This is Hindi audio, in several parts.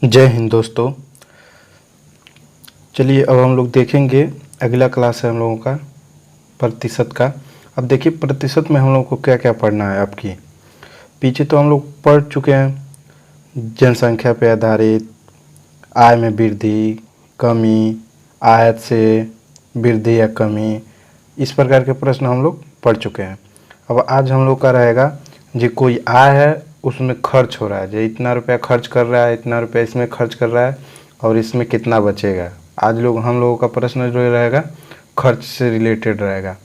जय हिंद दोस्तों। चलिए अब हम लोग देखेंगे, अगला क्लास है हम लोगों का प्रतिशत का। अब देखिए प्रतिशत में हम लोग को क्या क्या पढ़ना है। आपकी पीछे तो हम लोग पढ़ चुके हैं, जनसंख्या पे आधारित, आय में वृद्धि कमी, आयत से वृद्धि या कमी, इस प्रकार के प्रश्न हम लोग पढ़ चुके हैं। अब आज हम लोग का रहेगा जो कोई आय है उसमें खर्च हो रहा है, जो इतना रुपया खर्च कर रहा है, इतना रुपया इसमें खर्च कर रहा है और इसमें कितना बचेगा। आज हम लोगों का प्रश्न जो रहेगा खर्च से रिलेटेड रहेगा।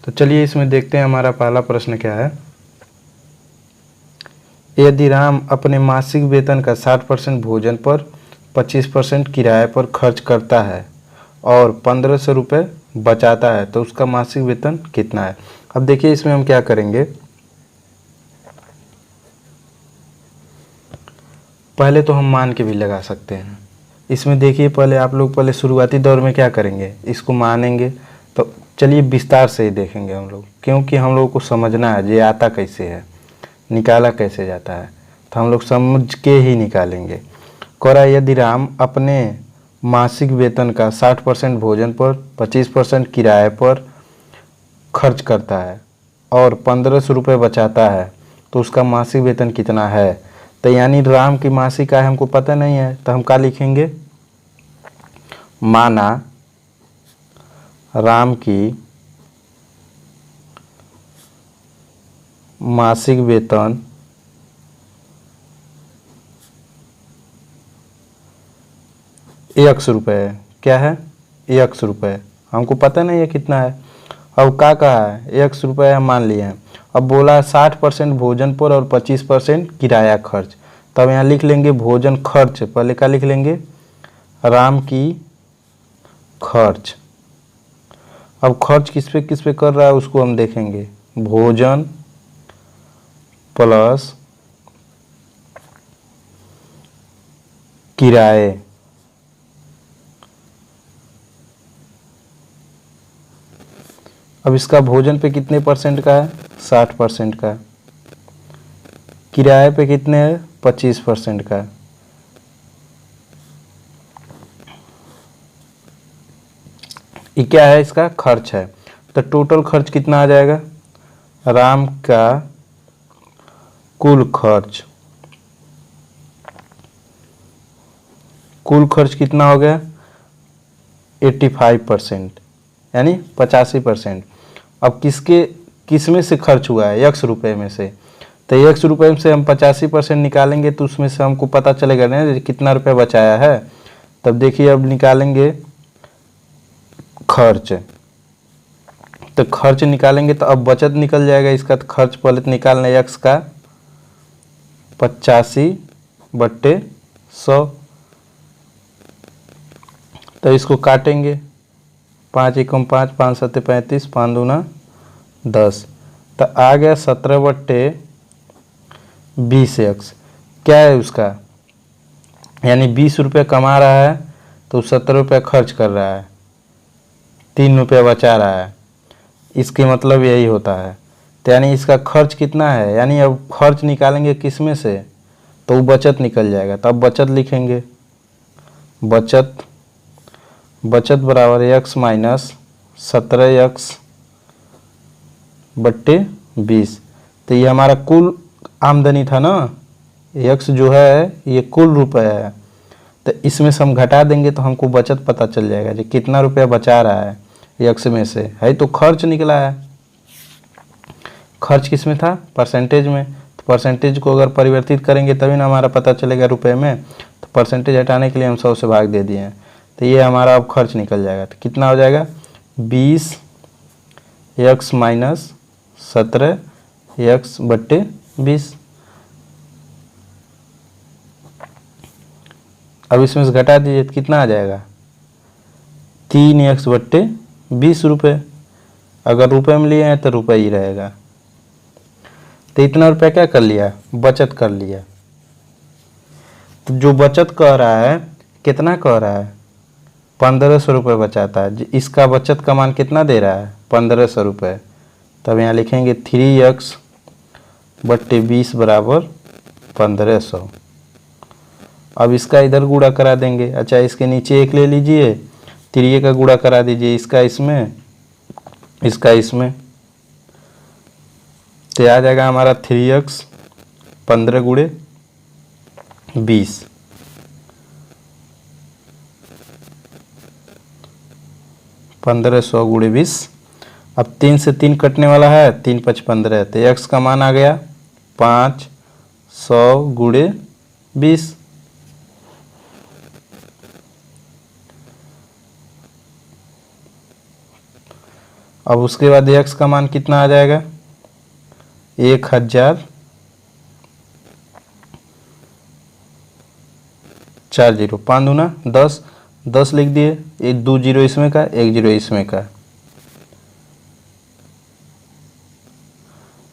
तो चलिए इसमें देखते हैं हमारा पहला प्रश्न क्या है। यदि राम अपने मासिक वेतन का 60% भोजन पर, 25% किराए पर खर्च करता है और 1500 रुपये बचाता है तो उसका मासिक वेतन कितना है। अब देखिए इसमें हम क्या करेंगे, पहले तो हम मान के भी लगा सकते हैं। इसमें देखिए पहले आप लोग पहले शुरुआती दौर में क्या करेंगे, इसको मानेंगे। तो चलिए विस्तार से ही देखेंगे हम लोग, क्योंकि हम लोग को समझना है ये आता कैसे है, निकाला कैसे जाता है, तो हम लोग समझ के ही निकालेंगे। कह रहा है यदि राम अपने मासिक वेतन का 60% भोजन पर, 25% किराए पर खर्च करता है और 1500 रुपये बचाता है तो उसका मासिक वेतन कितना है। तो यानी राम की मासिक आय हमको पता नहीं है, तो हम क्या लिखेंगे, माना राम की मासिक वेतन 100 रुपये है। क्या है, 100 रुपये, हमको पता नहीं है कितना है। अब क्या कहा है, 100 रुपये हम मान लिए हैं। अब बोला 60% भोजन पर और 25% किराया खर्च। तब यहाँ लिख लेंगे भोजन खर्च, पहले क्या लिख लेंगे, राम की खर्च। अब खर्च किस पे कर रहा है उसको हम देखेंगे, भोजन प्लस किराए। अब इसका भोजन पे कितने परसेंट का है, 60% का। किराए पे कितने है, 25% का। ये क्या है, इसका खर्च है। तो टोटल खर्च कितना आ जाएगा, राम का कुल खर्च, कुल खर्च कितना हो गया 85%, यानी 85%। अब किस में से खर्च हुआ है, 100 रुपये में से। तो 100 रुपये में से हम 85% निकालेंगे तो उसमें से हमको पता चलेगा ना कितना रुपया बचाया है। तब देखिए अब निकालेंगे खर्च, तो खर्च निकालेंगे तो अब बचत निकल जाएगा इसका। तो खर्च पहले तो निकालना है x का 85/100। तो इसको काटेंगे, 5 एकम 5, 5 सत्ते 35, 5 दूना 10। तो आ गया 17/20x। क्या है उसका, यानी 20 रुपये कमा रहा है तो 17 रुपये खर्च कर रहा है, 3 रुपये बचा रहा है। इसके मतलब यही होता है। तो यानी इसका खर्च कितना है, यानी अब खर्च निकालेंगे किस में से, तो वो बचत निकल जाएगा। तो अब बचत लिखेंगे, बचत बराबर x माइनस 17x/20। तो ये हमारा कुल आमदनी था ना, x जो है ये कुल रुपये है। तो इसमें से हम घटा देंगे तो हमको बचत पता चल जाएगा जी कितना रुपया बचा रहा है x में से, है तो खर्च निकला है। खर्च किस में था, परसेंटेज में। तो परसेंटेज को अगर परिवर्तित करेंगे तभी ना हमारा पता चलेगा रुपए में। तो परसेंटेज हटाने के लिए हम 100 से भाग दे दिए हैं। तो ये हमारा अब खर्च निकल जाएगा। तो कितना हो जाएगा, 20x माइनस 17x/20। अब इसमें से घटा दीजिए तो कितना आ जाएगा, 3x/20 रुपये। अगर रुपए में लिए हैं तो रुपये ही रहेगा। तो इतना रुपया क्या कर लिया, बचत कर लिया। तो जो बचत कह रहा है, कितना कह रहा है, 1500 रुपये बचाता है। इसका बचत का मान कितना दे रहा है, 1500 रुपये। तब यहाँ लिखेंगे 3x/20 बराबर 1500। अब इसका इधर गुणा करा देंगे। अच्छा, इसके नीचे 1 ले लीजिए, तिरिये का गुणा करा दीजिए, इसका इसमें, इसका इसमें, तो आ जाएगा हमारा 3x 15 गुणे 20, 1500 गुणे 20। अब 3 से 3 कटने वाला है, 3 5 15, तो x का मान आ गया 500 गुणे 20। अब उसके बाद x का मान कितना आ जाएगा, 1000 4 जीरो, 5 दूना 10, 10 लिख दिए, 1 2 जीरो इसमें का, 1 जीरो इसमें का,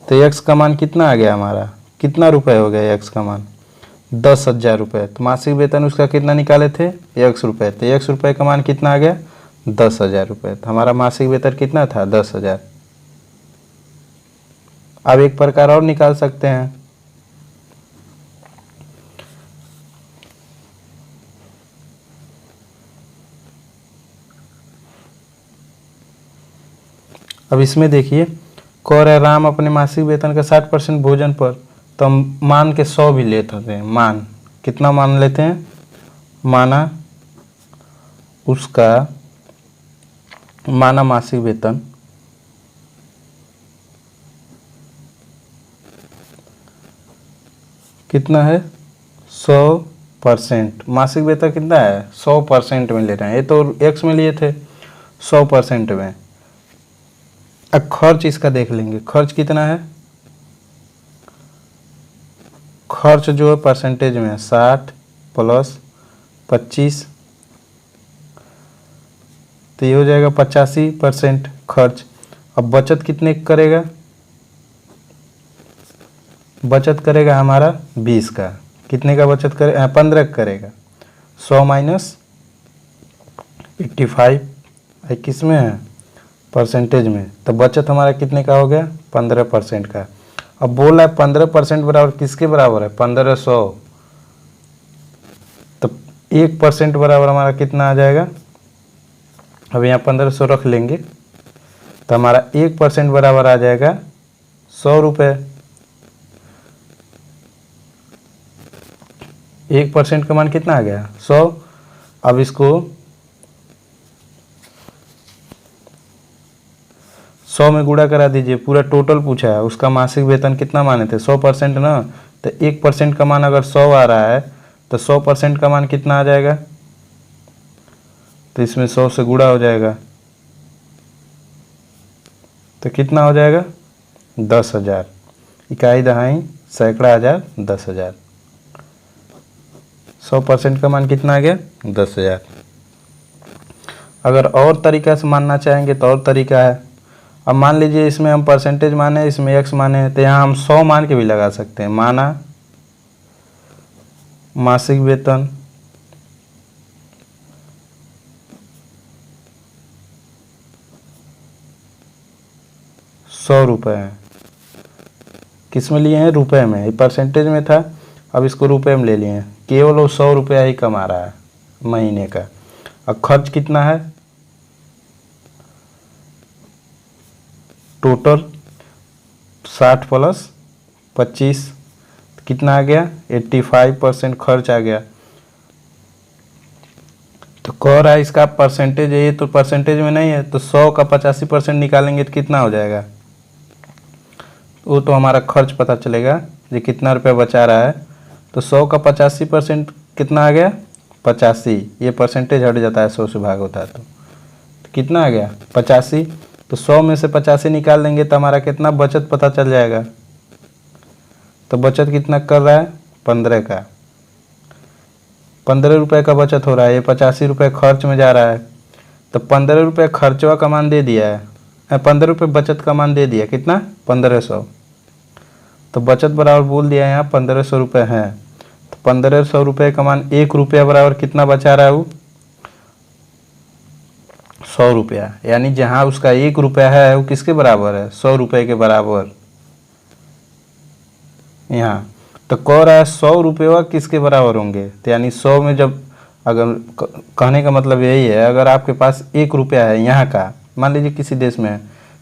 तो x का मान कितना आ गया हमारा, कितना रुपए हो गया x का मान, 10,000 रुपये। तो मासिक वेतन उसका कितना निकाले थे, 1 रुपये, तो 1 रुपये का मान कितना आ गया, 10,000 रुपये। तो हमारा मासिक वेतन कितना था, 10,000। अब एक प्रकार और निकाल सकते हैं, अब इसमें देखिए, कह रहे राम अपने मासिक वेतन का 60% भोजन पर, तो हम मान के 100 भी लेते हैं। मान कितना मान लेते हैं, माना उसका माना मासिक वेतन कितना है, 100%। मासिक वेतन कितना है, 100% में ले रहे हैं, ये तो x में लिए थे 100% में। अब खर्च इसका देख लेंगे, खर्च कितना है, खर्च जो है परसेंटेज में है 60 प्लस 25, तो ये हो जाएगा 85% खर्च। अब बचत कितने करेगा, बचत करेगा हमारा 20 का, कितने का बचत करे, 15 का करेगा, 100 माइनस 85, किस में है, परसेंटेज में, तो बचत हमारा कितने का हो गया, 15% का। अब बोला है 15% बराबर किसके बराबर है, 1500, तो 1% बराबर हमारा कितना आ जाएगा, अब यहाँ 1500 रख लेंगे, तो हमारा 1% बराबर आ जाएगा 100 रुपये। 1% का मान कितना आ गया, 100। अब इसको 100 में गुणा करा दीजिए, पूरा टोटल पूछा है, उसका मासिक वेतन कितना माने थे, 100% ना, तो 1% का मान अगर 100 आ रहा है, तो 100% का मान कितना आ जाएगा, तो इसमें 100 से गुणा हो जाएगा, तो कितना हो जाएगा, 10,000। इकाई दहाई सैकड़ा हजार 10,000, 100% का मान कितना आ गया, 10,000। अगर और तरीका से मानना चाहेंगे तो और तरीका है। अब मान लीजिए इसमें हम परसेंटेज माने, इसमें x माने, तो यहाँ हम 100 मान के भी लगा सकते हैं। माना मासिक वेतन ₹100 है, किस में लिए हैं, रुपए में, ये परसेंटेज में था, अब इसको रुपए में ले लिए हैं, केवल वो ₹100 ही कमा रहा है महीने का। अब खर्च कितना है, टोटल 60 प्लस 25, कितना आ गया, 85% खर्च आ गया। तो कह रहा है इसका परसेंटेज है, ये तो परसेंटेज में नहीं है, तो 100 का 85% निकालेंगे तो कितना हो जाएगा, वो तो हमारा खर्च पता चलेगा ये कितना रुपया बचा रहा है। तो 100 का 85% कितना आ गया, 85, ये परसेंटेज हट जाता है, 100 से भाग होता है, तो कितना आ गया, 85। तो 100 में से 85 निकाल देंगे तो हमारा कितना बचत पता चल जाएगा। तो बचत कितना कर रहा है, 15 का, 15 रुपये का बचत हो रहा है, ये 85 रुपये खर्च में जा रहा है, तो 15 रुपये खर्चवा का मान दे दिया है, 15 रुपये बचत का मान दे दिया, कितना, 1500। तो बचत बराबर बोल दिया यहाँ 1500 रुपये है, तो 1500 रुपये का मान 1 रुपया बराबर कितना बचा रहा है वो, 100 रुपया। यानी जहाँ उसका 1 रुपया है वो किसके बराबर है, 100 रुपये के बराबर यहाँ। तो कह रहा है 100 रुपये किसके बराबर होंगे, तो यानी 100 में जब अगर कहने का मतलब यही है, अगर आपके पास 1 रुपया है यहाँ का, मान लीजिए किसी देश में है,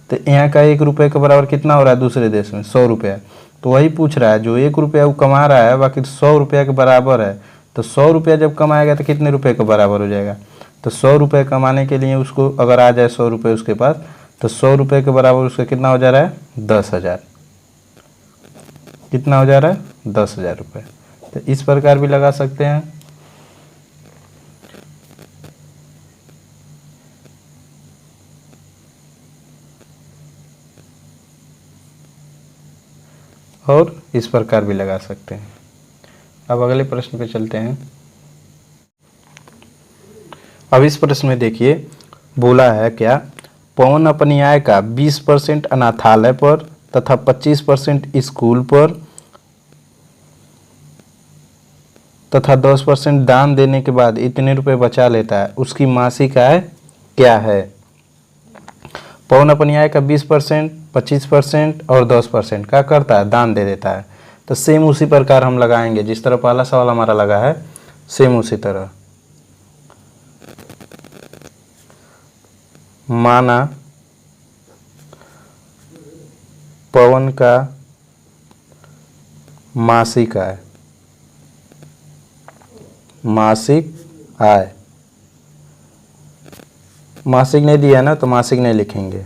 तो यहाँ का 1 रुपये के बराबर कितना हो रहा है दूसरे देश में, 100 रुपया। तो वही पूछ रहा है, जो 1 रुपया वो कमा रहा है बाकी 100 रुपया के बराबर है, तो 100 रुपया जब कमाएगा तो कितने रुपये के बराबर हो जाएगा। तो 100 रुपये कमाने के लिए उसको अगर आ जाए 100 रुपये उसके पास, तो 100 रुपये के बराबर उसका कितना हो जा रहा है, 10,000। कितना हो जा रहा है, 10,000 रुपये। तो इस प्रकार भी लगा सकते हैं। और इस प्रकार भी लगा सकते हैं। अब अगले प्रश्न पे चलते हैं। अब इस प्रश्न में देखिए बोला है क्या, पवन अपनी आय का 20% अनाथालय पर तथा 25% स्कूल पर तथा 10% दान देने के बाद इतने रुपए बचा लेता है, उसकी मासिक आय क्या है। पवन अपनी आय का 20%, 25% और 10% क्या करता है, दान दे देता है। तो सेम उसी प्रकार हम लगाएंगे जिस तरह पहला सवाल हमारा लगा है, सेम उसी तरह। माना पवन का मासिक आय, मासिक आय, मासिक नहीं दिया ना तो मासिक नहीं लिखेंगे।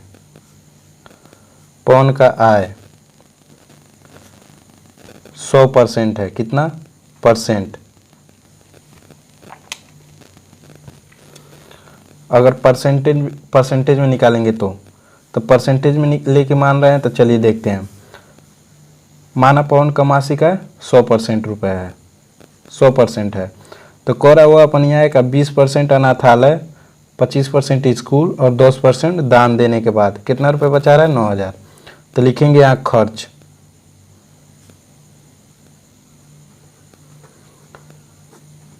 पवन का आय 100% है, कितना परसेंट। अगर परसेंटेज में निकालेंगे तो परसेंटेज में लेके मान रहे हैं, तो चलिए देखते हैं। माना पवन का मासिक आय 100% रुपये है, 100% है, तो कह रहा हुआ अपनी आय का 20% अनाथालय, 25% स्कूल और 10% दान देने के बाद कितना रुपये बचा रहा है, 9,000। तो लिखेंगे यहाँ खर्च।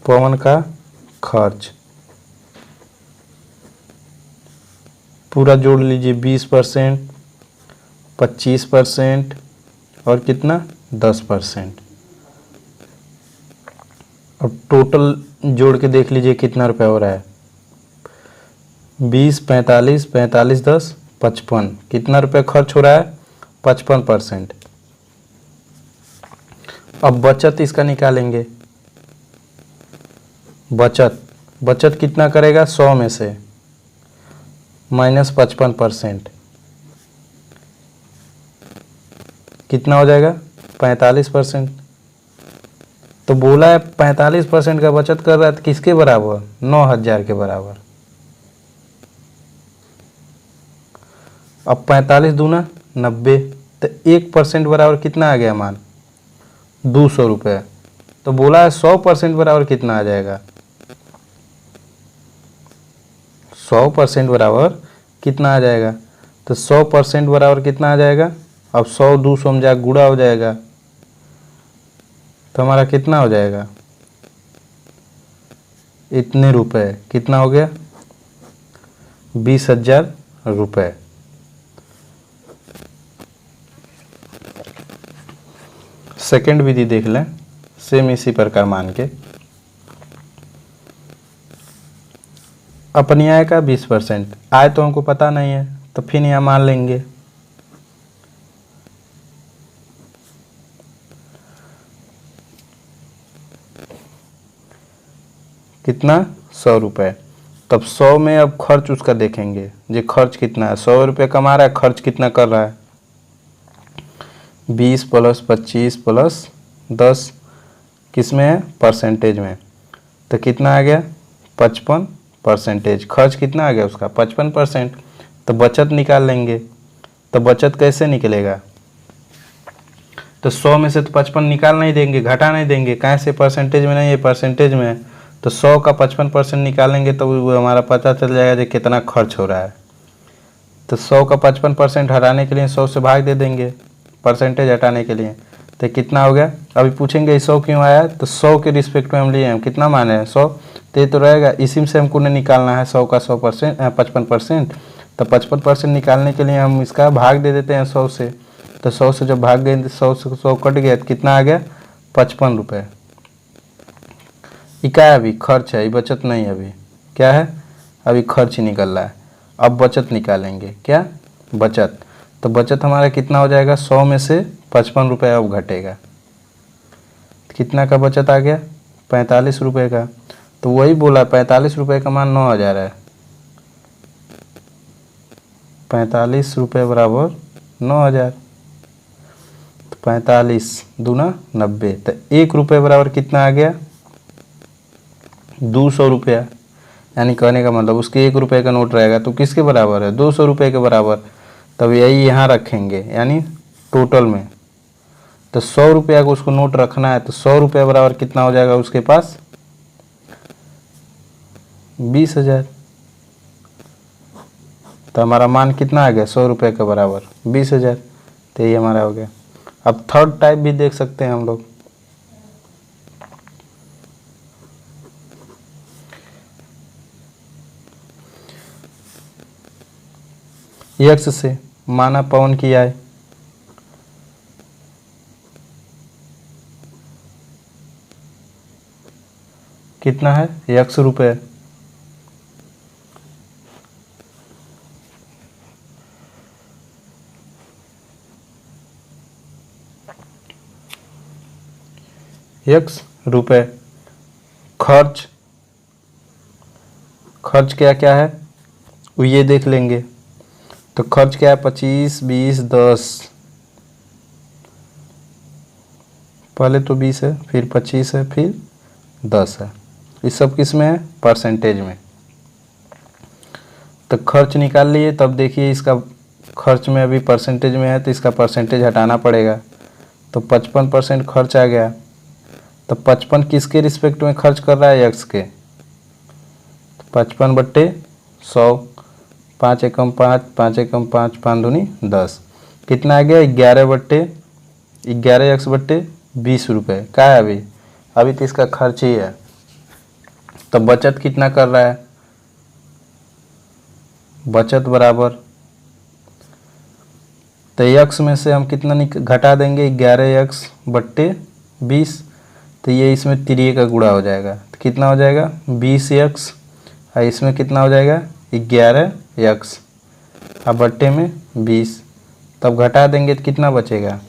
पवन का खर्च पूरा जोड़ लीजिए, 20%, 25% और कितना 10%। अब टोटल जोड़ के देख लीजिए कितना रुपया हो रहा है, 20, 45, 45, 10, 55। कितना रुपया खर्च हो रहा है, 55%। अब बचत इसका निकालेंगे। बचत कितना करेगा, 100 में से माइनस 55%, कितना हो जाएगा, 45%। तो बोला है 45% का बचत कर रहा है, तो किसके बराबर, 9,000 के बराबर। अब 45 दूना 90, तो 1% बराबर कितना आ गया मान, 200 रुपये। तो बोला है 100% बराबर कितना आ जाएगा, 100% बराबर कितना आ जाएगा। तो 100% बराबर कितना आ जाएगा, अब 100 200 में जा गुणा हो जाएगा, तो हमारा कितना हो जाएगा, इतने रुपए। कितना हो गया, 20,000 रुपये। सेकंड विधि देख लें, सेम इसी प्रकार मान के। अपनी आय का 20%, आय तो हमको पता नहीं है तो फिर यहाँ मान लेंगे। कितना, 100 रुपये। तब 100 में अब खर्च उसका देखेंगे, जो खर्च कितना है, 100 रुपये कमा रहा है, खर्च कितना कर रहा है, 20 + 25 + 10 किस में है, परसेंटेज में। तो कितना आ गया, 55%। खर्च कितना आ गया उसका, 55%। तो बचत निकाल लेंगे। तो बचत कैसे निकलेगा, तो 100 में से तो 55 निकाल नहीं देंगे, घटा नहीं देंगे, कैसे, परसेंटेज में नहीं है, परसेंटेज में है। तो 100 का 55% निकालेंगे तो वो हमारा पता चल जाएगा कि कितना खर्च हो रहा है। तो 100 का 55% हटाने के लिए 100 से भाग दे देंगे, परसेंटेज हटाने के लिए। तो कितना हो गया, अभी पूछेंगे 100 क्यों आया, तो 100 के रिस्पेक्ट में हम लिए, हम कितना माने हैं, 100। तो ये तो रहेगा, इसी से हमको नहीं निकालना है 100 का 100%, 55%। तो 55% निकालने के लिए हम इसका भाग दे देते हैं 100 से। तो 100 से जब भाग गए, 100 से 100 कट गया तो कितना आ गया, 55 रुपये। ये क्या है? अभी खर्च है, ये बचत नहीं है। अभी क्या है? अभी खर्च ही निकल रहा है। अब बचत निकालेंगे। क्या? बचत। तो बचत हमारा कितना हो जाएगा? 100 में से 55 रुपये अब घटेगा। कितना का बचत आ गया? 45 रुपये का। तो वही बोला 45 रुपये का मान 9000 है। 45 रुपये बराबर 9000। तो 45 दूना 90। तो 1 रुपये बराबर कितना आ गया? 200 रुपया। यानी कहने का मतलब उसके 1 रुपये का नोट रहेगा तो किसके बराबर है? 200 रुपये के बराबर। तब यही यहाँ रखेंगे, यानी टोटल में। तो 100 रुपया को उसको नोट रखना है, तो 100 रुपये बराबर कितना हो जाएगा उसके पास? 20,000। तो हमारा मान कितना आ गया? 100 रुपये के बराबर 20,000। तो ये हमारा हो गया। अब थर्ड टाइप भी देख सकते हैं हम लोग। यक्स से माना पवन की आय। कितना है? यक्स रुपये। यक्स रुपये। खर्च, खर्च क्या क्या है वो ये देख लेंगे। तो खर्च क्या है? 25, 20, 10। पहले तो 20 है, फिर 25 है, फिर 10 है। इस सब किस में है? परसेंटेज में। तो खर्च निकाल लिए। तब देखिए इसका खर्च में अभी परसेंटेज में है तो इसका परसेंटेज हटाना पड़ेगा। तो 55% खर्च आ गया। तो 55 किसके रिस्पेक्ट में खर्च कर रहा है? यक्स के। 55/100। 5 एकम 5, 5 एकम 5, 5 दूनी 10। कितना आ गया? 11 यक्स बट्टे 20 रुपये। क्या है अभी? अभी तो इसका खर्च ही है। तो बचत कितना कर रहा है? बचत बराबर, तो यक्स में से हम कितना घटा देंगे? 11 यक्स बट्टे 20। तो ये इसमें तिरिये का गुणा हो जाएगा। तो कितना हो जाएगा? 20 यक्स। और इसमें कितना हो जाएगा? 11 यक्स अब बट्टे में 20। तब घटा देंगे तो कितना बचेगा?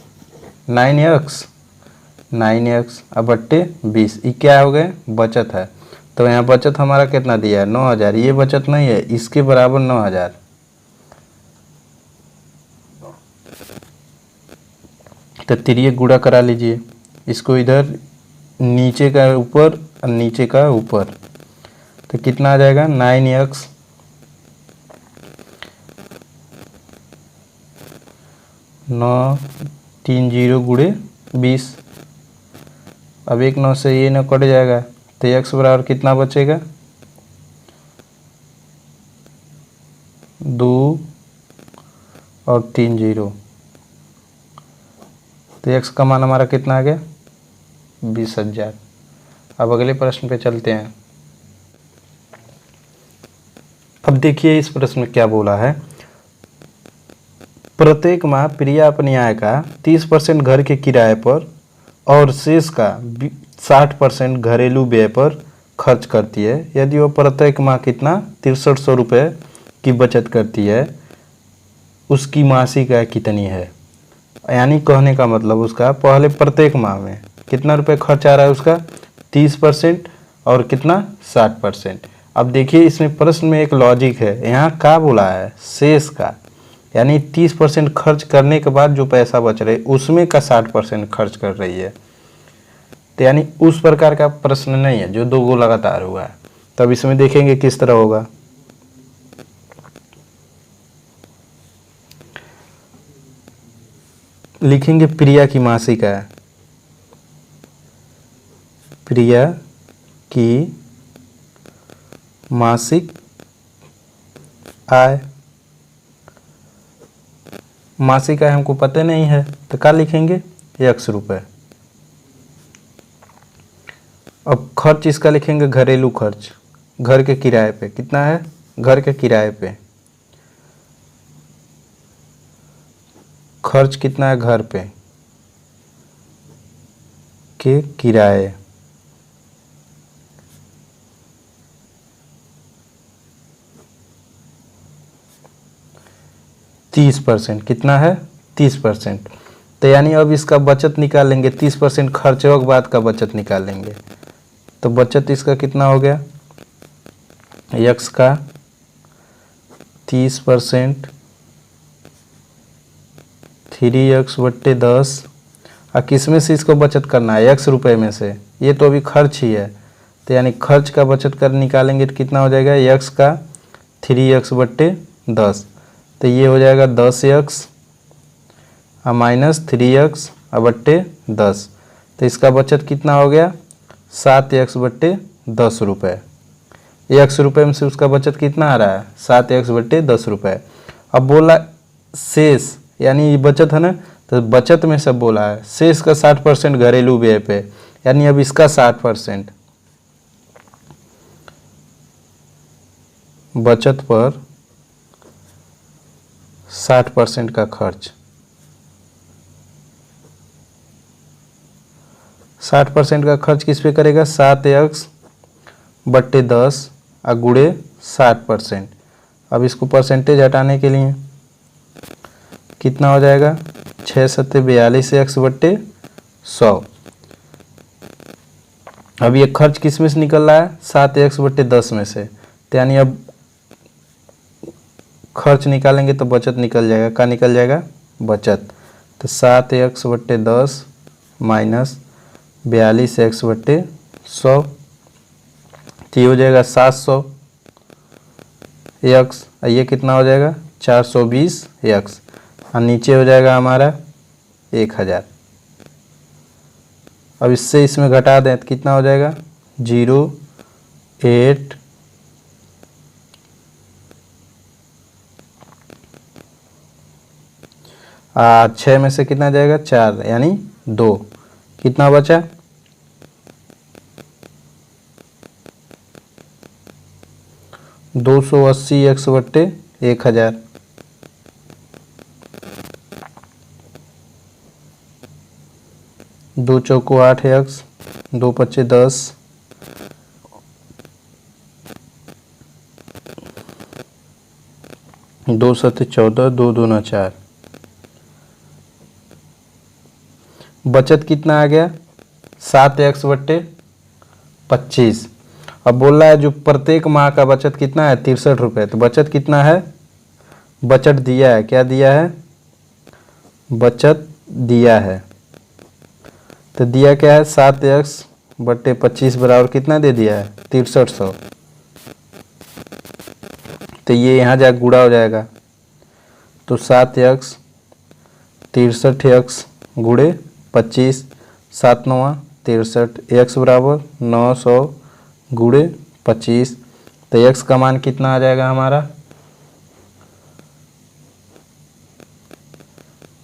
9 यक्स। 9 यक्स अब बट्टे 20। ये क्या हो गए? बचत है। तो यहाँ बचत हमारा कितना दिया है? 9000। ये बचत नहीं है, इसके बराबर 9000। तो तिरिये गुणा करा लीजिए। इसको इधर नीचे का ऊपर और नीचे का ऊपर। तो कितना आ जाएगा? 9 यक्स 9 3 0 गुणे 20। अब 1 9 से ये न कट जाएगा। तो यक्स बराबर कितना बचेगा? 2 और 3 0। तो यक्स का मान हमारा कितना आ गया? 20,000। अब अगले प्रश्न पे चलते हैं। अब देखिए इस प्रश्न में क्या बोला है। प्रत्येक माह प्रिया अपनी आय का 30% घर के किराए पर और शेष का 60% घरेलू व्यय पर खर्च करती है। यदि वो प्रत्येक माह कितना 6300 रुपये की बचत करती है, उसकी मासिक आय कितनी है? यानी कहने का मतलब उसका पहले प्रत्येक माह में कितना रुपये खर्च आ रहा है उसका? 30% और कितना? 60%। अब देखिए इसमें प्रश्न में एक लॉजिक है। यहाँ क्या बोला है? शेष का, यानी 30% खर्च करने के बाद जो पैसा बच रहा है उसमें का 60% खर्च कर रही है। तो यानी उस प्रकार का प्रश्न नहीं है जो 2 गो लगातार हुआ है। तब इसमें देखेंगे किस तरह होगा। लिखेंगे प्रिया की मासिक आय। प्रिया की मासिक आय। मासिक आय हमको पता नहीं है तो क्या लिखेंगे? यक्स रुपये। अब खर्च इसका लिखेंगे घरेलू खर्च। घर के किराए पे कितना है? घर के किराए पे खर्च कितना है? घर पे के किराए, तीस परसेंट, कितना है 30%। तो यानी अब इसका बचत निकाल लेंगे, 30% खर्चों के बाद का बचत निकाल लेंगे। तो बचत इसका कितना हो गया, यक्स का 30%, 3x/10। और किस में से इसको बचत करना है, x रुपये में से, ये तो अभी खर्च ही है। तो यानी खर्च का बचत कर निकालेंगे तो कितना हो जाएगा, x का 3x/10। तो ये हो जाएगा 10x और माइनस 3x/10। तो इसका बचत कितना हो गया, 7x/10 रुपये। 1 रुपये में से उसका बचत कितना आ रहा है, 7x/10 रुपये। अब बोला शेष, यानी ये बचत है ना, तो बचत में सब बोला है, शेष का 60% घरेलू व्यय पे, यानी अब इसका 60%, बचत पर 60% का खर्च, 60% का खर्च किस पे करेगा, 7x/10 और गुणे 60%। अब इसको परसेंटेज हटाने के लिए कितना हो जाएगा, 6×7=42 x/100। अब ये खर्च किस में से निकल रहा है, 7x/10 में से। तो यानी अब खर्च निकालेंगे तो बचत निकल जाएगा, क्या निकल जाएगा, बचत। तो 7x/10 माइनस 42x/100, तो ये हो जाएगा 700 x, ये कितना हो जाएगा 420 x, और नीचे हो जाएगा हमारा 1000। अब इससे इसमें घटा दें तो कितना हो जाएगा 0.8 6 में से कितना जाएगा 4, यानी 2, कितना बचा 280 x/1000। 2 चौको 8x, 2 पच्चे 10, 2 सत्ते 14, 2 दूना 4। बचत कितना आ गया 7x/25। अब बोल रहा है जो प्रत्येक माह का बचत कितना है 63 रुपये। तो बचत कितना है, बचत दिया है, क्या दिया है, बचत दिया है। तो दिया क्या है 7x/25 बराबर कितना दे दिया है 6300। तो ये यहाँ जा गुणा हो जाएगा, तो 7x 63x गुणे 25, 7 9 63, x बराबर 900 गुणे 25। तो x का मान कितना आ जाएगा हमारा,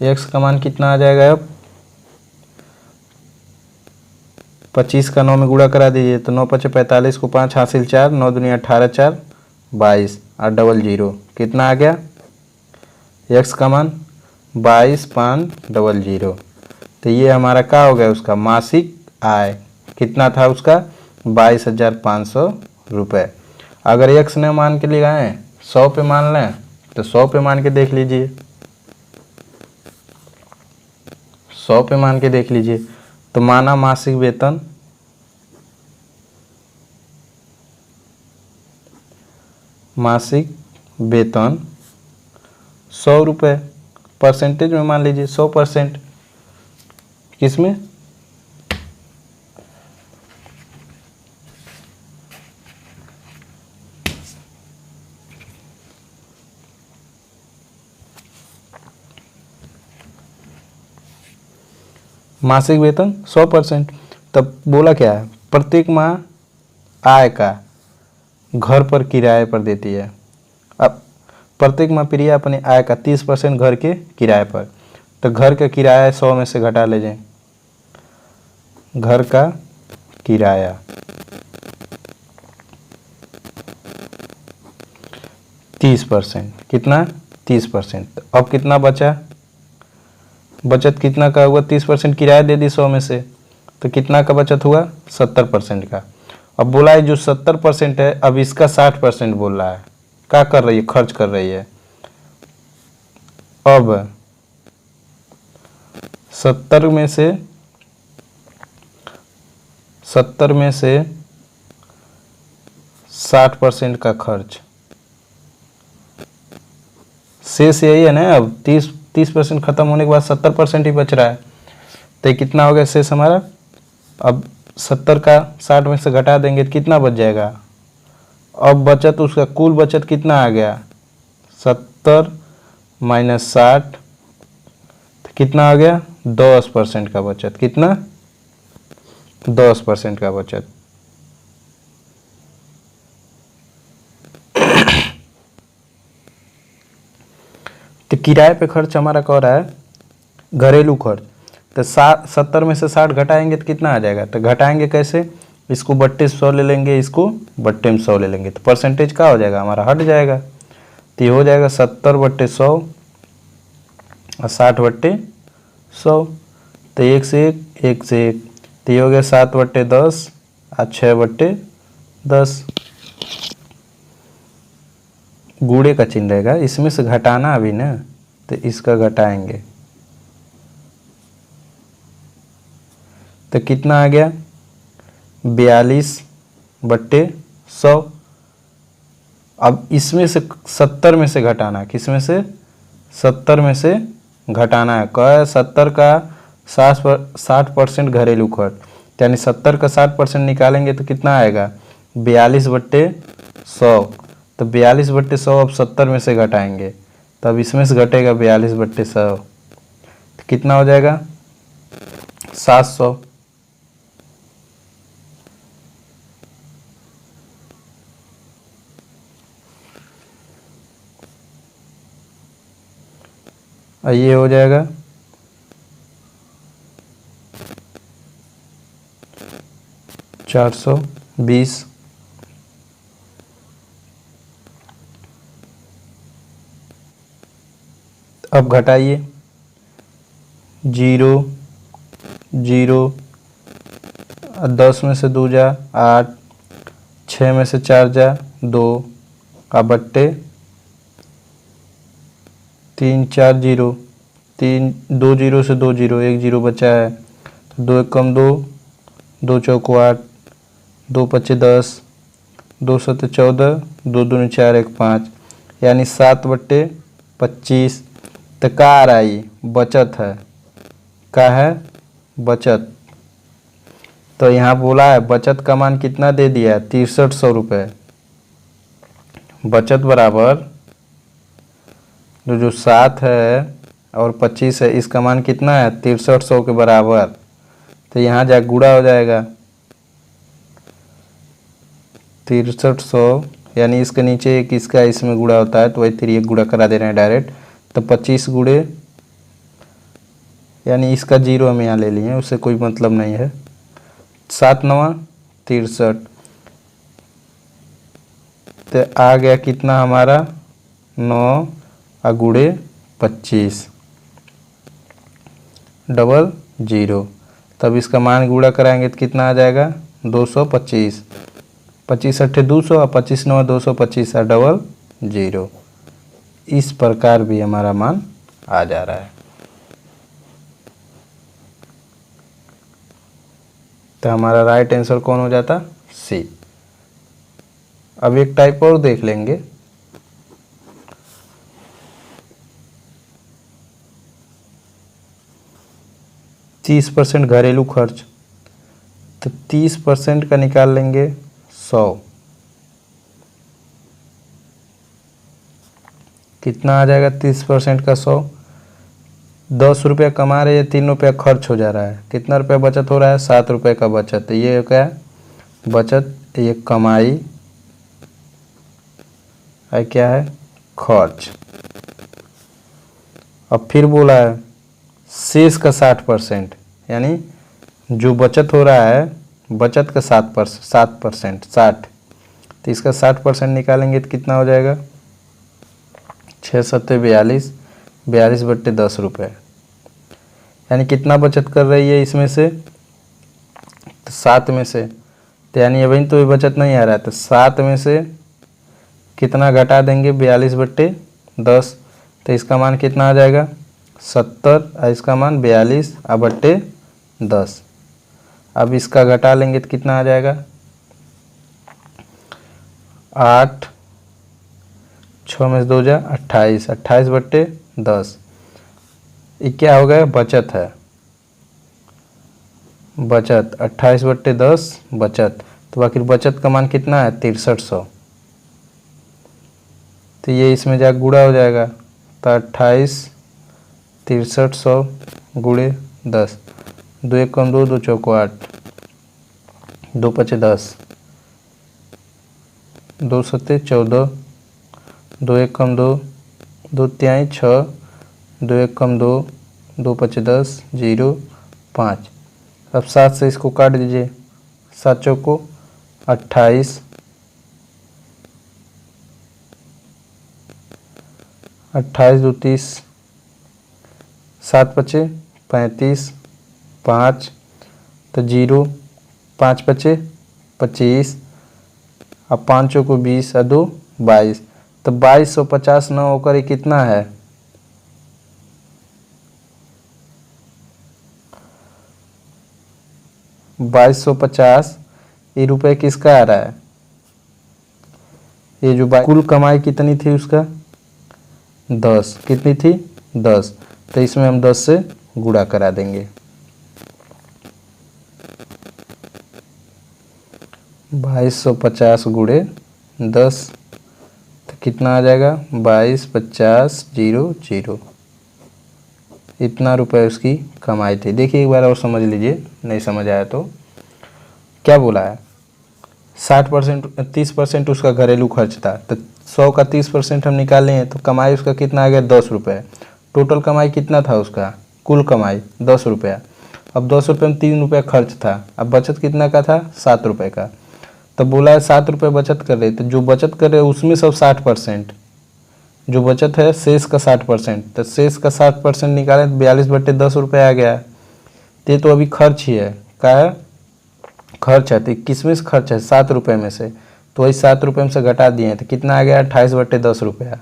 x का मान कितना आ जाएगा, अब 25 का 9 में गुणा करा दीजिए, तो 9 पचे 45 को 5 हासिल 4, 9 दूनी 18, 4 22 और 00, कितना आ गया x का मान 22,500। तो ये हमारा क्या हो गया, उसका मासिक आय कितना था, उसका 22,500 रुपये। अगर x ने मान के लिए आए 100 पे मान लें तो 100 पे मान के देख लीजिए, 100 पे मान के देख लीजिए। तो माना मासिक वेतन, मासिक वेतन 100 रुपये, परसेंटेज में मान लीजिए 100%, किसमें मासिक वेतन 100%। तब बोला क्या है, प्रत्येक माह आय का घर पर किराए पर देती है। अब प्रत्येक माह प्रिया अपने आय का 30% घर के किराए पर, तो घर का किराया 100 में से घटा ले जाए, घर का किराया 30%, कितना 30%। अब कितना बचा, बचत कितना का हुआ, 30% किराया दे दी 100 में से, तो कितना का बचत हुआ? 70% का। अब बोला है जो 70% है, अब इसका 60% बोल रहा है। क्या कर रही है? खर्च कर रही है। अब 70 में से 60% का खर्च, शेष यही है ना। अब 30% खत्म होने के बाद 70% ही बच रहा है। तो कितना हो गया शेष हमारा? अब 70 का 60 में से घटा देंगे तो कितना बच जाएगा? अब बचत, उसका कुल बचत कितना आ गया? 70 माइनस 60, तो कितना आ गया? 10% का बचत। कितना? 10% का बचत। तो किराए पे खर्च हमारा कह रहा है घरेलू खर्च। तो 70 में से 60 घटाएंगे तो कितना आ जाएगा? तो घटाएंगे कैसे? इसको बट्टे 100 ले लेंगे, इसको बट्टे में 100 ले लेंगे, तो परसेंटेज क्या हो जाएगा? हमारा हट जाएगा। तो ये हो जाएगा 70/100 और 60/100। तो 1 से 1, 1 से 1, तो ये हो गया 7/10 और 6/10। गुणे का चिन्ह रहेगा, इसमें से घटाना अभी ना, तो इसका घटाएंगे तो कितना आ गया? 42/100। अब इसमें से 70 में से घटाना, किसमें से? 70 में से घटाना है। कह 70 का 60% घरेलू खर्च, यानी 70 का 60% निकालेंगे तो कितना आएगा? 42/100। तो 42/100 अब 70 में से घटाएंगे, तब इसमें से घटेगा 42/100, तो कितना हो जाएगा? 700। ये हो जाएगा 420। अब घटाइए, 0 0, 10 में से 2 जा 8, 6 में से 4 जा 2, अब बट्टे 3 4 0, 3 2 0 से 2 0, 1 0 बचा है, तो 2 1 कम 2, 2 चौको 8, 2 पच्चे 10, 2 सत्ते 14, 2 दूनी 4 1 5, यानी 7/25। तो क्या आ रहा है? ये बचत है। क्या है? बचत। तो यहाँ बोला है बचत का मान कितना दे दिया है? 6300 रुपये। बचत बराबर जो 7 है और 25 है, इसका मान कितना है? 6300 के बराबर। तो यहाँ जा गुणा हो जाएगा 6300, यानी इसके नीचे एक इसका इसमें गुणा होता है, तो वही 3 एक गुणा करा दे रहे हैं डायरेक्ट। तो 25 गुणे, यानी इसका 0 हम यहाँ ले लिए, उससे कोई मतलब नहीं है। 7 9 63, तो आ गया कितना हमारा? 9 और गुणे 25 00। तब इसका मान गुणा कराएंगे तो कितना आ जाएगा? 225। 25 अट्ठे 200 और 25 9 225 और 00। इस प्रकार भी हमारा मान आ जा रहा है। तो हमारा राइट आंसर कौन हो जाता? सी। अब एक टाइप और देख लेंगे। तीस % घरेलू खर्च, तो 30% का निकाल लेंगे 100। कितना आ जाएगा? 30% का 100, 10 रुपया कमा रहे हैं, 3 रुपया खर्च हो जा रहा है, कितना रुपया बचत हो रहा है? 7 रुपये का बचत। तो ये क्या है? बचत। ये कमाई है, क्या है? खर्च। अब फिर बोला है शेष का 60%, यानी जो बचत हो रहा है, बचत का 7%, 60, तो इसका 60% निकालेंगे तो कितना हो जाएगा? 6 सत्ते 42, 42/10 रुपये, यानी कितना बचत कर रही है इसमें से? तो 7 में से, तो यानी अभी तो ये बचत नहीं आ रहा है, तो 7 में से कितना घटा देंगे 42/10, तो इसका मान कितना आ जाएगा 70 और इसका मान 42/10। अब इसका घटा लेंगे तो कितना आ जाएगा 8, 6 में से 2 जा 28, 28/10। ये क्या हो गया बचत है, बचत 28/10 बचत। तो बाकी बचत का मान कितना है 6300। तो ये इसमें जा गुणा हो जाएगा, तो 28 6300 गुणे 10, 2 1 कम 2, 2 चौको 8, 2 5 10, 2 7 14, 2 1 कम 2, 2 3 6, 2 1 कम 2, 2 5 10 0 5। अब 7 से इसको काट दीजिए, 7 चौको 28, 28 2 30, 7 5 35, 5 तो 0, 5 5 25, अब 5 को 20 और 2 22, तो 2250 न होकर ये कितना है 2250। ये रुपए किसका आ रहा है, ये जो कुल कमाई कितनी थी उसका 10, कितनी थी 10, तो इसमें हम 10 से गुणा करा देंगे। 2250 गुणे 10, तो कितना आ जाएगा 22 50 0 0। इतना रुपए उसकी कमाई थी। देखिए एक बार और समझ लीजिए, नहीं समझ आया तो क्या बोला है 60% 30% उसका घरेलू खर्च था, तो 100 का 30% हम निकाले हैं तो कमाई उसका कितना आ गया 10 रुपये। टोटल कमाई कितना था उसका, कुल कमाई 10 रुपया। अब 10 रुपये में 3 रुपया खर्च था, अब बचत कितना का था 7 रुपये का। तो बोला है 7 रुपये बचत कर रहे, तो जो बचत कर रहे उसमें सब 60%, जो बचत है शेष का 60%, तो शेष का 60% निकाले तो 42/10 रुपये आ गया। ये तो अभी खर्च ही है, क्या है खर्च है, तो किस में से खर्च है 7 रुपये में से, तो वही 7 रुपये में से घटा दिए तो कितना आ गया 28/10 रुपया।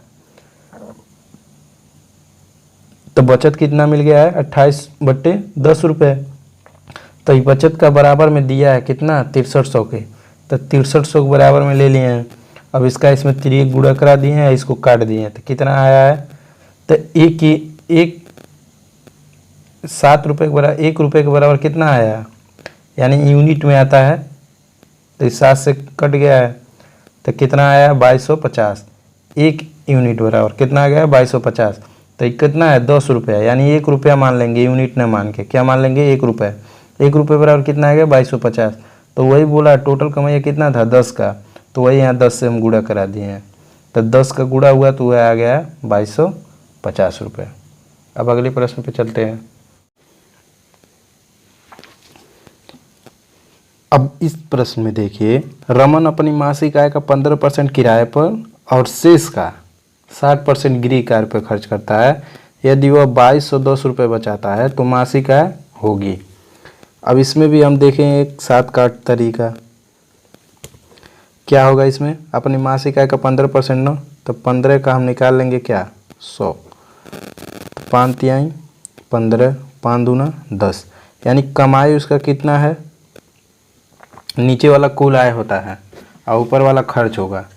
तो बचत कितना मिल गया है 28/10 रुपये। तो ये बचत का बराबर में दिया है कितना 6300 के, तो 6300 के बराबर में ले लिए हैं। अब इसका इसमें 3 गुणा करा दिए हैं, इसको काट दिए हैं, तो कितना आया है, तो एक 7 रुपये के बराबर 1 रुपये के बराबर कितना आया, यानी यूनिट में आता है, तो इस 7 से कट गया है, तो कितना आया 2250। 1 यूनिट बराबर कितना आ गया 2250, तो ये कितना है 10 रुपया, यानी 1 रुपया मान लेंगे, यूनिट न मान के क्या मान लेंगे 1 रुपया। 1 रुपये बराबर कितना आ गया 2250। तो वही बोला टोटल कमाई कितना था 10 का, तो वही यहाँ 10 से हम गुणा करा दिए हैं, तो 10 का गुणा हुआ तो वह आ गया 2250 रुपये। अब अगले प्रश्न पे चलते हैं। अब इस प्रश्न में देखिए, रमन अपनी मासिक आय का 15% किराए पर और शेष का 60% गृह कार्य पर खर्च करता है। यदि वह 2210 रुपये बचाता है तो मासिक आय होगी। अब इसमें भी हम देखें एक 7 का तरीका क्या होगा। इसमें अपनी मासिक आय का 15% ना, तो 15 का हम निकाल लेंगे क्या 100, 5 तिहाई 15, 5 दूना 10, यानी कमाई उसका कितना है, नीचे वाला कुल आय होता है और ऊपर वाला खर्च होगा।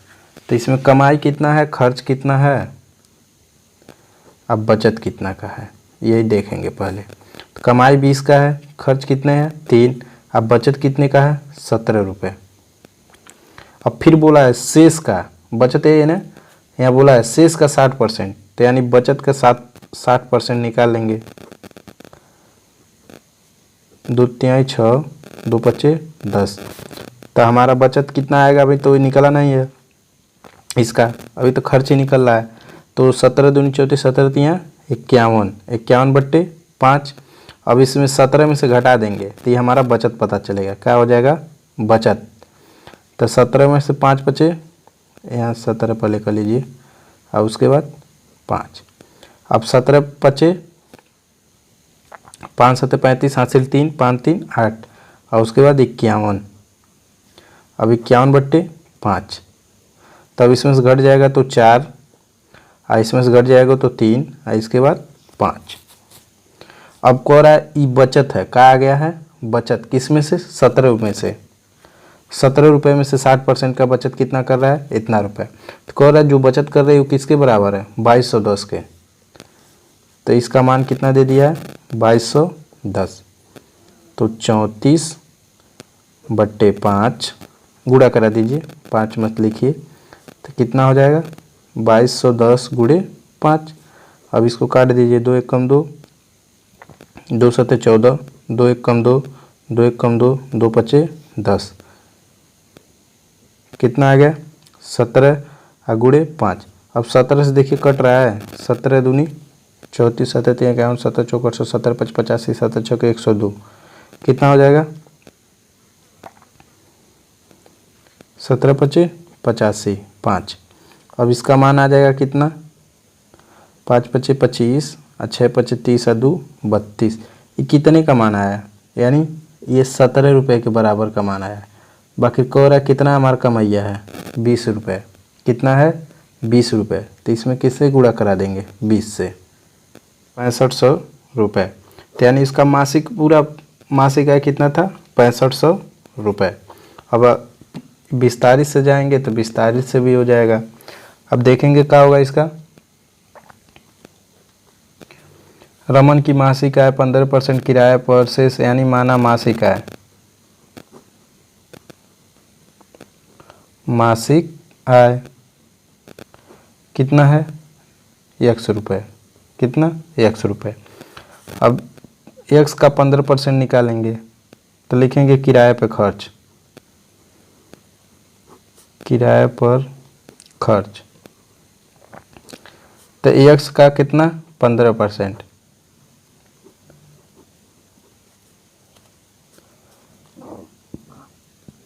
तो इसमें कमाई कितना है, खर्च कितना है, अब बचत कितना का है यही देखेंगे पहले। तो कमाई 20 का है, खर्च कितने हैं 3, अब बचत कितने का है 17 रुपये। अब फिर बोला है शेष का, बचत है ना, यहाँ बोला है शेष का 60%, तो यानी बचत का 60% निकाल लेंगे। 2 तिहाई 6, 2 पच्चे 10, तो हमारा बचत कितना आएगा, अभी तो निकला नहीं है इसका, अभी तो खर्च ही निकल रहा है। तो 17 दूनी 34, 17 तिहाई 51, 51/5। अब इसमें 17 में से घटा देंगे तो ये हमारा बचत पता चलेगा, क्या हो जाएगा बचत। तो 17 में से 5 बचे, यहाँ 17 पहले कर लीजिए और उसके बाद 5। अब 17 बचे, 5 7 35, हासिल 3, 5 3 8, और उसके बाद 51। अब 51/5, तब इसमें से घट जाएगा तो 4, और इसमें से घट जाएगा तो 3, और इसके बाद 5। अब कह रहा है ये बचत है, क्या आ गया है बचत, किस में से 17 में से। 17 रुपये में से 60% का बचत कितना कर रहा है, इतना रुपये। तो कह रहा है जो बचत कर रही है वो किसके बराबर है, 2210 के। तो इसका मान कितना दे दिया है, 2210। तो 34/5 गुणा करा दीजिए, 5 मत लिखिए, तो कितना हो जाएगा 2210 गुणे 5। अब इसको काट दीजिए, 2 एक कम 2, 2 सत्ते 14, 2 एक कम 2, 2 एक कम 2, 2 पचे 10, कितना आ गया 17 गुणे 5। अब 17 से देखिए कट रहा है, 17 दूनी 34, 7 3 51, 7 चौक 800, 17 5 85, 7 6 102, कितना हो जाएगा 17 पचे 85, 5। अब इसका मान आ जाएगा कितना, 5 पचे 25, 6 पचे 30, 2 32। ये कितने का मान आया, यानी ये 17 रुपये के बराबर का मान आया। बाकी कह रहा है कितना हमारा कमाइया है, 20 रुपये। कितना है 20 रुपये। तो इसमें किससे गुणा करा देंगे, 20 से, 6500 रुपये। तो यानी इसका मासिक, पूरा मासिक आय कितना था, 6500 रुपये। अब विस्तारित से जाएंगे तो विस्तारित से भी हो जाएगा। अब देखेंगे क्या होगा इसका। रमन की मासिक आय 15% किराया पर शेष, यानी माना मासिक आय, मासिक आय कितना है 100 रुपये। कितना 100 रुपये। अब x का 15% निकालेंगे तो लिखेंगे किराए पे खर्च, किराए पर खर्च। तो x का कितना 15%,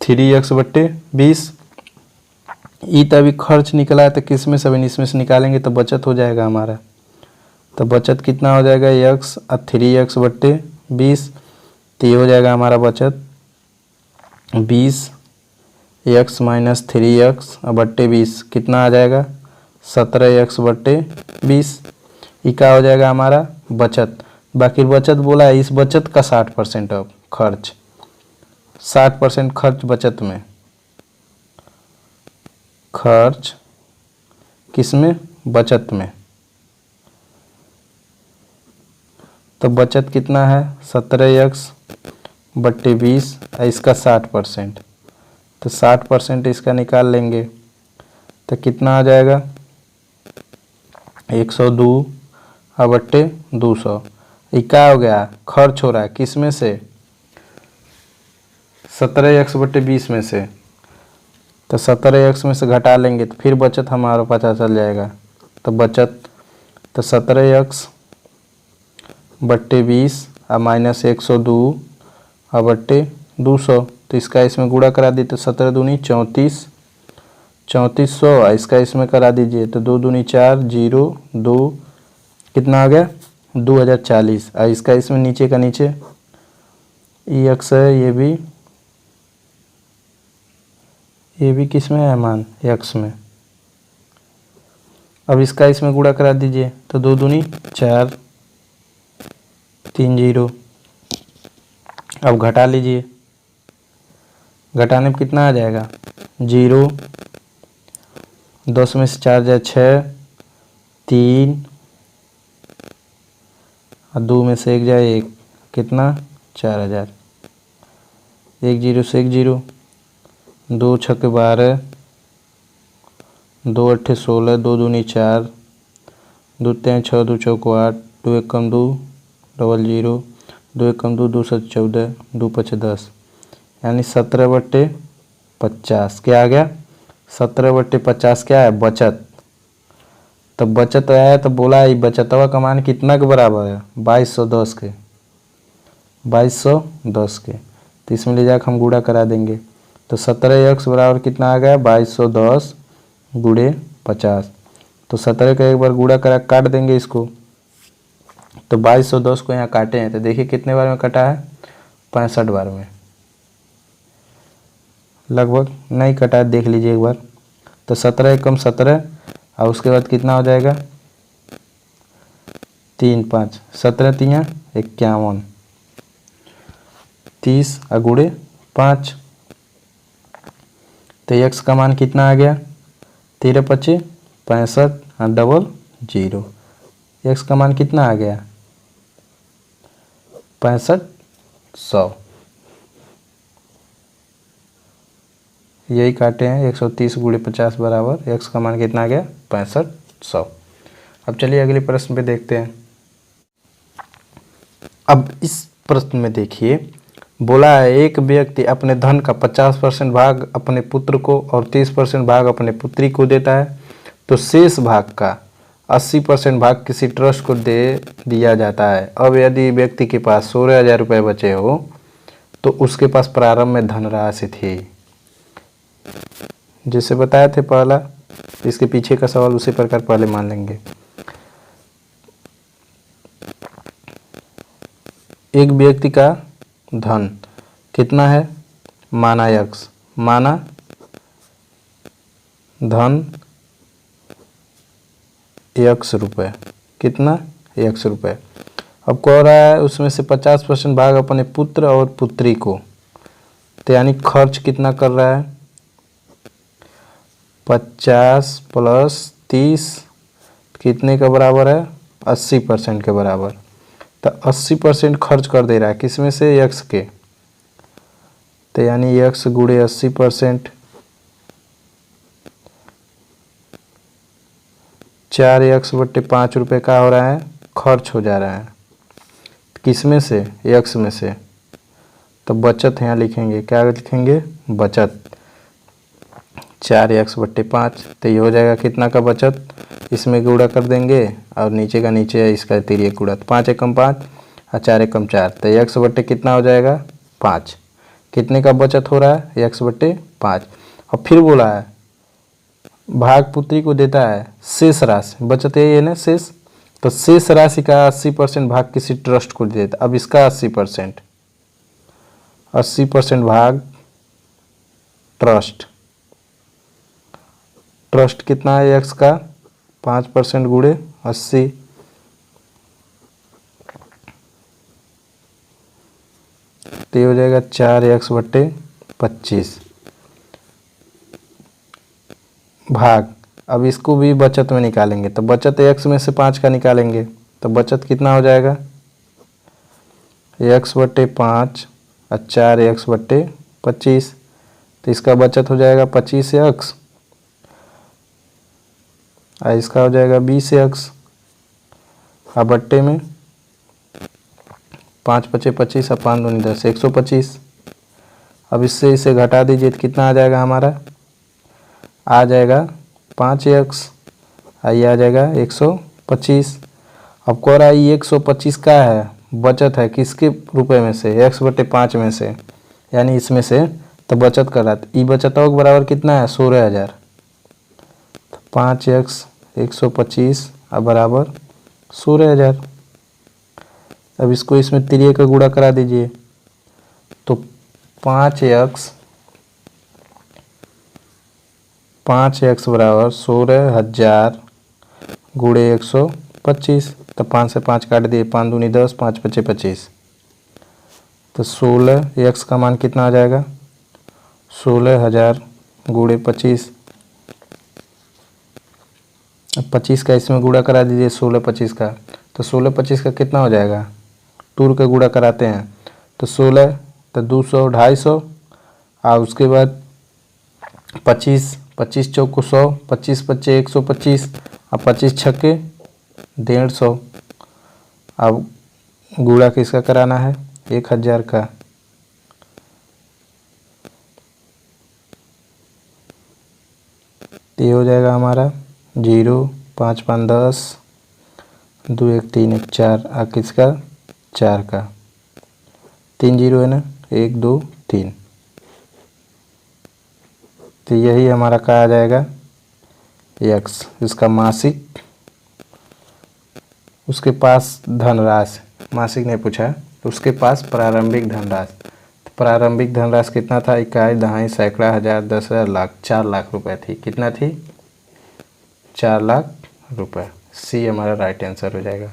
3x/20। ई तभी खर्च निकला है, तो किस में से, इसमें से निकालेंगे तो बचत हो जाएगा हमारा। तो बचत कितना हो जाएगा x और 3x/20, तो ये हो जाएगा हमारा बचत 20x - 3x/20, कितना आ जाएगा 17x/20। ये क्या हो जाएगा हमारा बचत। बाकी बचत बोला है, इस बचत का 60% अब खर्च, 60% खर्च बचत में, खर्च किस में, बचत में। तो बचत कितना है 17x/20, इसका 60%, तो 60% इसका निकाल लेंगे तो कितना आ जाएगा 102/200। ये क्या हो गया, खर्च हो रहा है किस में से, 17x/20 में से। तो 17x में से घटा लेंगे तो फिर बचत हमारा पता चल जाएगा। तो बचत, तो 17x/20 और माइनस 102/200, तो इसका इसमें गुणा करा दी तो 17 दूनी 34, 3400, इसका इसमें करा दीजिए तो 2 दूनी 4, 0 2, कितना आ गया 2040। और इसका इसमें नीचे का नीचे ये x है, ये भी किस में है मान, x में। अब इसका इसमें गुणा करा दीजिए तो 2 दूनी 4, 3 0। अब घटा लीजिए, घटाने में कितना आ जाएगा 0, 10 में से 4 जाए 6, 3 और 2 में से 1 जाए 1, कितना 4000। 1 0 से 1 0, 2 छक्के 12, 2 अट्ठे 16, 2 दूनी 4, 2 3 6, 2 चौको 8, 2 एक कम 2 डबल 0, 2 एक कम 2, 2 7 14, 2 5 10, यानी 17/50 क्या आ गया 17/50 क्या है बचत। तो बचत आया तो बोला है बचतवा का मान कितना के बराबर है 2210 के, 2210 के। तो इसमें ले जाकर हम गुणा करा देंगे तो 17x बराबर कितना आ गया 2210 गुणे 50। तो 17 का एक बार गुणा करा, काट देंगे इसको, तो 2210 को यहाँ काटे हैं तो देखिए कितने बार में कटा है 65 बार में। लगभग नहीं कटा, देख लीजिए एक बार। तो 17 एकम 17 और उसके बाद कितना हो जाएगा 3 5 17 तिया 51, 30 और गुणे 5। तो एक्स का मान कितना आ गया 13 25 65 और डबल 0। एक्स का मान कितना आ गया 6500। यही काटे हैं 130 गुणे 50 बराबर एक्स का मान कितना आ गया 6500। अब चलिए अगले प्रश्न पे देखते हैं। अब इस प्रश्न में देखिए, बोला है एक व्यक्ति अपने धन का 50% भाग अपने पुत्र को और 30% भाग अपने पुत्री को देता है, तो शेष भाग का 80% भाग किसी ट्रस्ट को दे दिया जाता है। अब यदि व्यक्ति के पास 16,000 रुपये बचे हो तो उसके पास प्रारंभ में धनराशि थी, जैसे बताए थे पहला, इसके पीछे का सवाल उसी प्रकार पहले मान लेंगे। एक व्यक्ति का धन कितना है, माना यक्स, माना धन यक्स रुपये, कितना यक्स रुपये। अब कह रहा है उसमें से 50% भाग अपने पुत्र और पुत्री को, तो यानी खर्च कितना कर रहा है 50 प्लस 30 कितने के बराबर है 80% के बराबर। तो 80% खर्च कर दे रहा है किस में से यक्स के, तो यानी यक्स गुणे 80%, 4x/5 रुपये का हो रहा है खर्च हो जा रहा है किस में से यक्स में से। तो बचत यहाँ लिखेंगे, क्या लिखेंगे बचत 4x/5। तो ये हो जाएगा कितना का बचत, इसमें गुणा कर देंगे और नीचे का नीचे इसका तिरिया गुणा, 5 एकम 5 और 4 एकम 4, तो x/, कितना हो जाएगा 5। कितने का बचत हो रहा है x/5। और फिर बोला है भाग पुत्री को देता है शेष राशि, बचत यही है ना शेष, तो शेष राशि का 80% भाग किसी ट्रस्ट को दे देता। अब इसका 80% भाग ट्रस्ट, ट्रस्ट कितना है एक्स का 5% गुणे 80, तो ये हो जाएगा 4x/25 भाग। अब इसको भी बचत में निकालेंगे, तो बचत x में से 5 का निकालेंगे, तो बचत कितना हो जाएगा x/5 और 4x/25, तो इसका बचत हो जाएगा 25x और इसका हो जाएगा 20x। अब बट्टे में 5 × 5 = 25 और 5 × 2 = 10, 125। अब इससे इसे घटा दीजिए तो कितना आ जाएगा हमारा, आ जाएगा 5x और ये आ जाएगा 125। अब कह रहा है ये 125 का है बचत है किसके रुपए में से x/5 में से, यानी इसमें से, तो बचत कर रहा है। ई बचतों के बराबर कितना है 16,000, तो 5x 125 और बराबर 16,000। अब इसको इसमें तिरिये का गुणा करा दीजिए, तो 5x बराबर 16,000 गुणे 125, तो 5 से 5 काट दिए, 5 दूनी 10, 5 × 5 = 25, तो 16x का मान कितना आ जाएगा 16,000 गुणे 25। अब 25 का इसमें गुणा करा दीजिए 16 25 का, तो 16 25 का कितना हो जाएगा, टूर का गुणा कराते हैं, तो 16 तो 200 250 और उसके बाद 25 25 चौको 100, 25 पच्चे 125 और 25 छक्के 150। अब गुणा किसका कराना है 1000 का, ये हो जाएगा हमारा 0 5 5 10 2 1 3 1 4 और किसका 4 का, 3 0 है ना, 1 2 3। तो यही हमारा क्या आ जाएगा x, इसका मासिक, उसके पास धनराशि, मासिक नहीं पूछा है, तो उसके पास प्रारंभिक धनराशि। प्रारंभिक धनराशि कितना था? इकाई, दहाई, सैकड़ा, हजार, 10,000, लाख। 4 लाख रुपए थी। कितना थी? 4 लाख रुपए। सी हमारा राइट आंसर हो जाएगा।